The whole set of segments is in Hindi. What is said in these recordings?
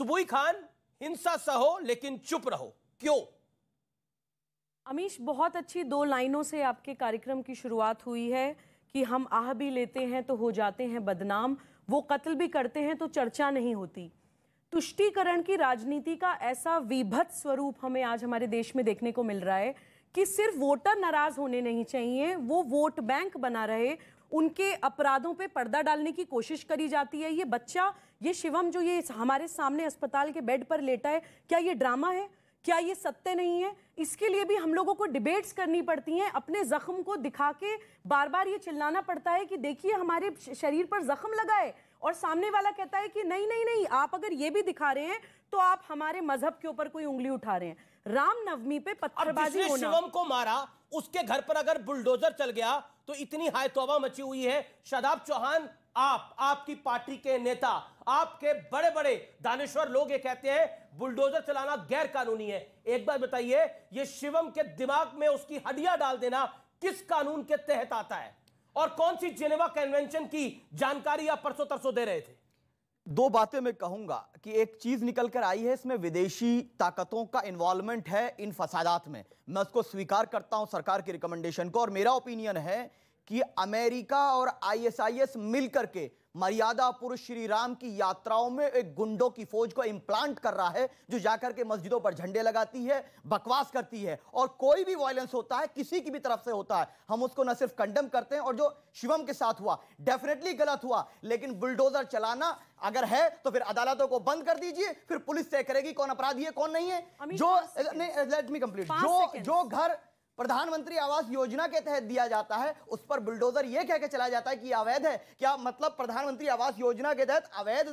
सुबुई खान, हिंसा सहो लेकिन चुप रहो, क्यों? अमीश, बहुत अच्छी 2 लाइनों से आपके कार्यक्रम की शुरुआत हुई है कि हम आह भी लेते हैं तो हो जाते हैं बदनाम, वो कत्ल भी करते हैं तो चर्चा नहीं होती। तुष्टीकरण की राजनीति का ऐसा विभत्स स्वरूप हमें आज हमारे देश में देखने को मिल रहा है कि सिर्फ वोटर नाराज होने नहीं चाहिए, वो वोट बैंक बना रहे, उनके अपराधों पे पर्दा डालने की कोशिश करी जाती है। ये बच्चा, ये शिवम जो ये हमारे सामने अस्पताल के बेड पर लेटा है, क्या ये ड्रामा है? क्या ये सत्य नहीं है? इसके लिए भी हम लोगों को डिबेट्स करनी पड़ती हैं, अपने जख्म को दिखा के बार बार ये चिल्लाना पड़ता है कि देखिए हमारे शरीर पर जख्म लगा है, और सामने वाला कहता है कि नहीं नहीं नहीं, आप अगर ये भी दिखा रहे हैं तो आप हमारे मजहब के ऊपर कोई उंगली उठा रहे हैं। रामनवमी पे पत्थरबाजी होना। शिवम को मारा, उसके घर पर अगर बुलडोजर चल गया तो इतनी हाय तौबा मची हुई है। शादाब चौहान, आपकी पार्टी के नेता, आपके बड़े बड़े दानिश्वर लोग ये कहते हैं बुलडोजर चलाना गैर कानूनी है। एक बार बताइए, ये शिवम के दिमाग में उसकी हड्डियां डाल देना किस कानून के तहत आता है, और कौन सी जेनेवा कन्वेंशन की जानकारी आप परसों तरसों दे रहे थे? 2 बातें मैं कहूंगा कि एक चीज निकल कर आई है, इसमें विदेशी ताकतों का इन्वॉल्वमेंट है इन फसादात में। मैं उसको स्वीकार करता हूं, सरकार की रिकमेंडेशन को, और मेरा ओपिनियन है कि अमेरिका और आईएसआईएस मिलकर के मर्यादा पुरुष श्री राम की यात्राओं में एक गुंडों की फौज को इंप्लांट कर रहा है, जो जाकर के मस्जिदों पर झंडे लगाती है, बकवास करती है, और कोई भी वायलेंस होता है किसी की भी तरफ से होता है, हम उसको न सिर्फ कंडेम करते हैं, और जो शिवम के साथ हुआ डेफिनेटली गलत हुआ, लेकिन बुलडोजर चलाना अगर है तो फिर अदालतों को बंद कर दीजिए, फिर पुलिस तय करेगी कौन अपराधी है कौन नहीं है। जो लेट मी कंप्लीट, जो घर प्रधानमंत्री आवास योजना के तहत दिया जाता है उस पर बुलडोजर यह कह के चलाया जाता है कि अवैध है। क्या मतलब प्रधानमंत्री आवास योजना के तहत अवैध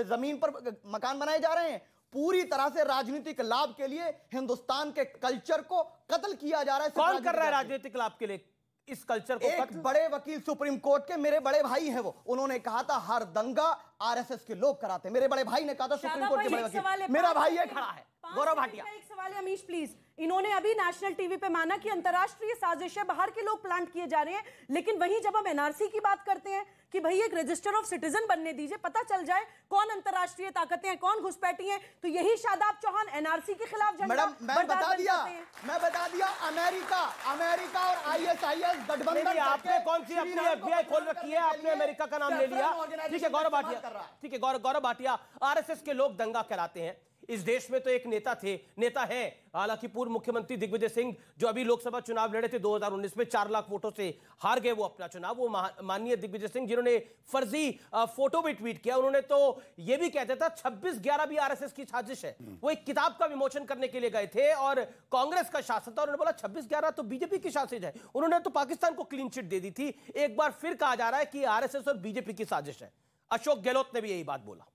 जमीन पर मकान बनाए जा रहे हैं? पूरी तरह से राजनीतिक लाभ के लिए हिंदुस्तान के कल्चर को कत्ल किया जा रहा है। कौन कर रहा है राजनीतिक लाभ के लिए इस कल्चर को? एक बड़े वकील सुप्रीम कोर्ट के, मेरे बड़े भाई हैं वो, उन्होंने कहा था हर दंगा आरएसएस के लोग कराते। मेरे बड़े भाई ने कहा था, सुप्रीम कोर्ट के बड़े वकील, मेरा भाई है खड़ा है, गौरव भाटिया। एक सवाल है अमीश प्लीज, इन्होंने अभी नेशनल टीवी पे माना कि अंतरराष्ट्रीय साजिश है, बाहर के लोग प्लांट किए जा रहे हैं, लेकिन वहीं जब हम एनआरसी की बात करते हैं कि भाई एक रजिस्टर ऑफ सिटीजन बनने दीजिए, पता चल जाए कौन अंतरराष्ट्रीय ताकतें हैं, कौन घुसपैठी हैं, तो यही शादाब चौहान एनआरसी के खिलाफ झंडा मैं बता दिया अमेरिका और आईएसआईएस गठबंधन। आपने कौन सी अपनी एफबीआई खोल रखी है? आपने अमेरिका का नाम ले लिया, ठीक है गौरव भाटिया, ठीक है गौरव भाटिया, आरएसएस के लोग दंगा कराते हैं। इस देश में तो एक नेता है, हालांकि पूर्व मुख्यमंत्री दिग्विजय सिंह, जो अभी लोकसभा चुनाव लड़े थे 2019 में, 4 लाख वोटों से हार गए वो अपना चुनाव। वो माननीय दिग्विजय सिंह, जिन्होंने फर्जी फोटो भी ट्वीट किया, उन्होंने तो ये भी कहते था 26/11 भी आरएसएस की साजिश है। वो एक किताब का विमोचन करने के लिए गए थे और कांग्रेस का शासन था, उन्होंने बोला 26/11 तो बीजेपी की साजिश है। उन्होंने तो पाकिस्तान को क्लीन चिट दे दी थी। एक बार फिर कहा जा रहा है कि आरएसएस और बीजेपी की साजिश है। अशोक गहलोत ने भी यही बात बोला।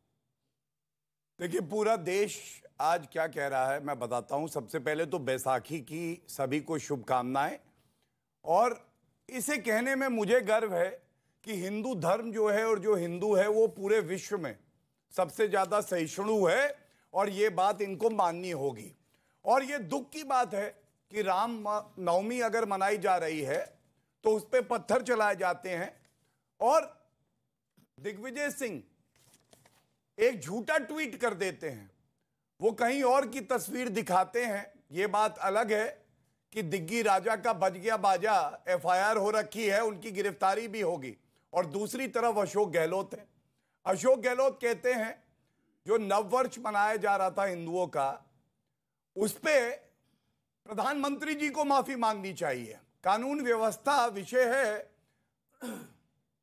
देखिए, पूरा देश आज क्या कह रहा है मैं बताता हूं। सबसे पहले तो बैसाखी की सभी को शुभकामनाएं, और इसे कहने में मुझे गर्व है कि हिंदू धर्म जो है और जो हिंदू है वो पूरे विश्व में सबसे ज्यादा सहिष्णु है, और ये बात इनको माननी होगी। और ये दुख की बात है कि राम नवमी अगर मनाई जा रही है तो उस पर पत्थर चलाए जाते हैं, और दिग्विजय सिंह एक झूठा ट्वीट कर देते हैं, वो कहीं और की तस्वीर दिखाते हैं। ये बात अलग है कि दिग्गी राजा का बज गया बाजा, एफआईआर हो रखी है, उनकी गिरफ्तारी भी होगी। और दूसरी तरफ अशोक गहलोत है। अशोक गहलोत कहते हैं जो नववर्ष मनाया जा रहा था हिंदुओं का, उस पे प्रधानमंत्री जी को माफी मांगनी चाहिए। कानून व्यवस्था विषय है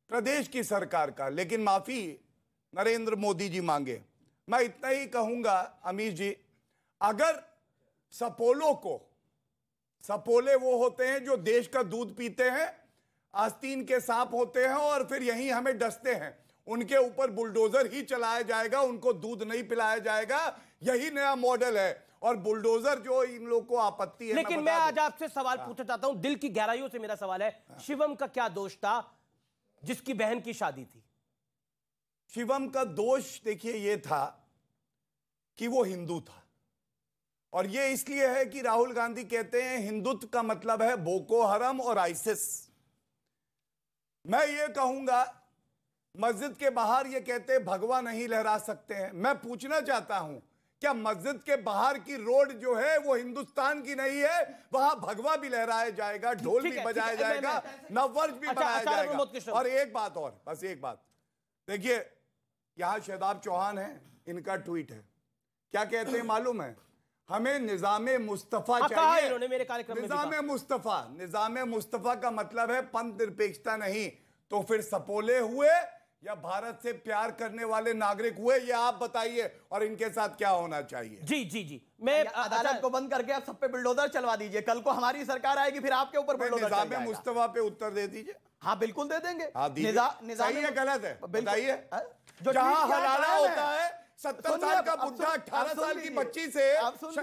प्रदेश की सरकार का, लेकिन माफी नरेंद्र मोदी जी मांगे। मैं इतना ही कहूंगा अमीर जी, अगर सपोले वो होते हैं जो देश का दूध पीते हैं, आस्तीन के सांप होते हैं और फिर यहीं हमें डसते हैं, उनके ऊपर बुलडोजर ही चलाया जाएगा, उनको दूध नहीं पिलाया जाएगा। यही नया मॉडल है, और बुलडोजर जो इन लोगों को आपत्ति है। लेकिन मैं आज आपसे सवाल पूछना चाहता हूं, दिल की गहराइयों से मेरा सवाल है, शिवम का क्या दोष था जिसकी बहन की शादी थी? शिवम का दोष देखिए ये था कि वो हिंदू था, और ये इसलिए है कि राहुल गांधी कहते हैं हिंदुत्व का मतलब है बोको हरम और आइसिस। मैं ये कहूंगा मस्जिद के बाहर ये कहते हैं भगवा नहीं लहरा सकते हैं। मैं पूछना चाहता हूं, क्या मस्जिद के बाहर की रोड जो है वो हिंदुस्तान की नहीं है? वहां भगवा भी लहराया जाएगा, ढोल भी बजाया जाएगा, नववर्ष भी मनाया जाएगा। और एक बात और, बस एक बात देखिए, यहां शहजाद चौहान है, इनका ट्वीट है, क्या कहते हैं मालूम है? हमें निजामे मुस्तफा चाहिए। इन्होंने मेरे कार्यक्रम में निजामे मुस्तफा, निजामे मुस्तफा का मतलब है पंथ निरपेक्षता नहीं। तो फिर सपोले हुए या भारत से प्यार करने वाले नागरिक हुए, ये आप बताइए, और इनके साथ क्या होना चाहिए? जी जी जी, मैं अदालत को बंद करके आप सब पे बुलडोजर चलवा दीजिए। कल को हमारी सरकार आएगी, फिर आपके ऊपर बुलडोजर चल जाएगा। मुस्तफा पे उत्तर दे दीजिए। हाँ बिल्कुल दे देंगे। सही है गलत है बताइए? जो जहां हलाला होता है, 70 साल का बुढ़ा 18 साल की बच्ची से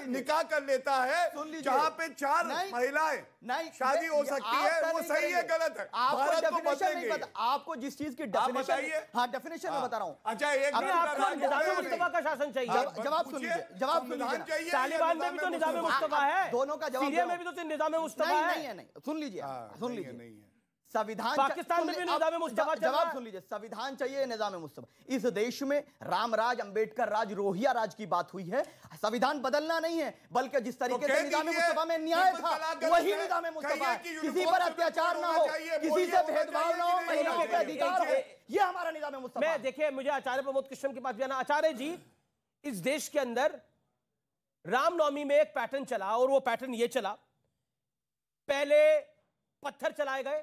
निकाह कर लेता है, जहां पे 4 महिलाएं शादी हो सकती है, वो सही है गलत है? भारत को बदलेंगे। आपको जिस चीज की डेफिनेशन, हाँ डेफिनेशन में बता रहा हूँ। अच्छा, एक निजामे मुस्तफा का शासन चाहिए। जवाब सुन लीजिए, जवाब सुन लीजिए। तालिबान में भी तो निजामे मुस्तफा है, दोनों का जवाब। सीरिया में भी तो निजामे मुस्तफा है। नहीं, सुन लीजिए, सुन लीजिए। संविधान, पाकिस्तान में भी निजामे मुस्तफा। जवाब सुन लीजिए, संविधान चाहिए, निजामे मुस्तफा। इस देश में रामराज, अंबेडकर राज, रोहिया राज की बात हुई है। संविधान बदलना नहीं है, बल्कि जिस तरीके से निजामे मुस्तफा में न्याय था, वही निजामे मुस्तफा है। किसी पर अत्याचार ना हो, किसी से भेदभाव ना हो, महिलाओं के अधिकार हो, ये हमारा निजामे मुस्तफा। मैं देखिए, मुझे आचार्य प्रमोद कृष्ण के पास भी आना। आचार्य जी, इस देश के अंदर रामनवमी में एक पैटर्न चला, और वो पैटर्न ये चला, पहले पत्थर चलाए गए,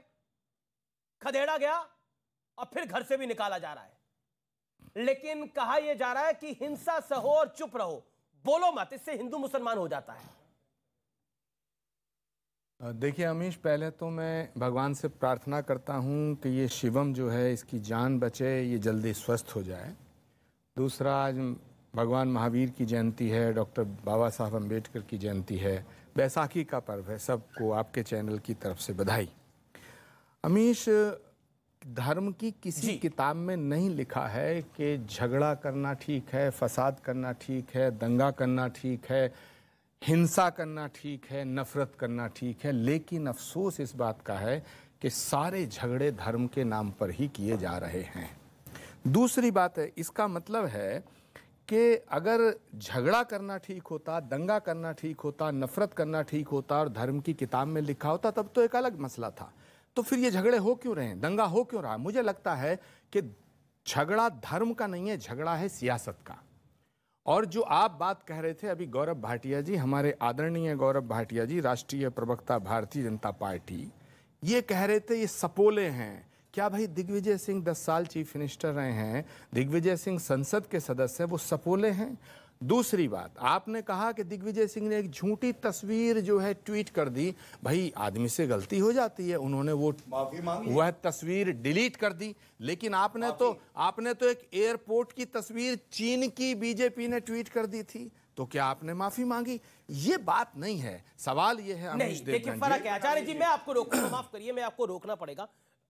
खदेड़ा गया, और फिर घर से भी निकाला जा रहा है। लेकिन कहा यह जा रहा है कि हिंसा सहो और चुप रहो, बोलो मत, इससे हिंदू मुसलमान हो जाता है। देखिए अमीश, पहले तो मैं भगवान से प्रार्थना करता हूं कि ये शिवम जो है इसकी जान बचे, ये जल्दी स्वस्थ हो जाए। दूसरा, आज भगवान महावीर की जयंती है, डॉक्टर बाबा साहब अम्बेडकर की जयंती है, बैसाखी का पर्व है। सबको आपके चैनल की तरफ से बधाई। अमीश, धर्म की किसी किताब में नहीं लिखा है कि झगड़ा करना ठीक है, फसाद करना ठीक है, दंगा करना ठीक है, हिंसा करना ठीक है, नफरत करना ठीक है। लेकिन अफसोस इस बात का है कि सारे झगड़े धर्म के नाम पर ही किए जा रहे हैं। दूसरी बात है, इसका मतलब है कि अगर झगड़ा करना ठीक होता, दंगा करना ठीक होता, नफरत करना ठीक होता और धर्म की किताब में लिखा होता, तब तो एक अलग मसला था। तो फिर ये झगड़े हो क्यों रहे हैं, दंगा हो क्यों रहा है? मुझे लगता है कि झगड़ा धर्म का नहीं है, झगड़ा है सियासत का। और जो आप बात कह रहे थे अभी, गौरव भाटिया जी, हमारे आदरणीय गौरव भाटिया जी, राष्ट्रीय प्रवक्ता भारतीय जनता पार्टी, ये कह रहे थे ये सपोले हैं। क्या भाई, दिग्विजय सिंह 10 साल चीफ मिनिस्टर रहे हैं, दिग्विजय सिंह संसद के सदस्य हैं, वो सपोले हैं? दूसरी बात, आपने कहा कि दिग्विजय सिंह ने एक झूठी तस्वीर जो है ट्वीट कर दी। भाई, आदमी से गलती हो जाती है, उन्होंने वो माफी मांगी, वह तस्वीर डिलीट कर दी। लेकिन आपने तो एक एयरपोर्ट की तस्वीर चीन की बीजेपी ने ट्वीट कर दी थी, तो क्या आपने माफी मांगी? ये बात नहीं है। सवाल ये है, नहीं, देखिए फर्क है आचार्य जी, मैं आपको रोकूंगा, माफ करिए, मैं आपको रोकना पड़ेगा।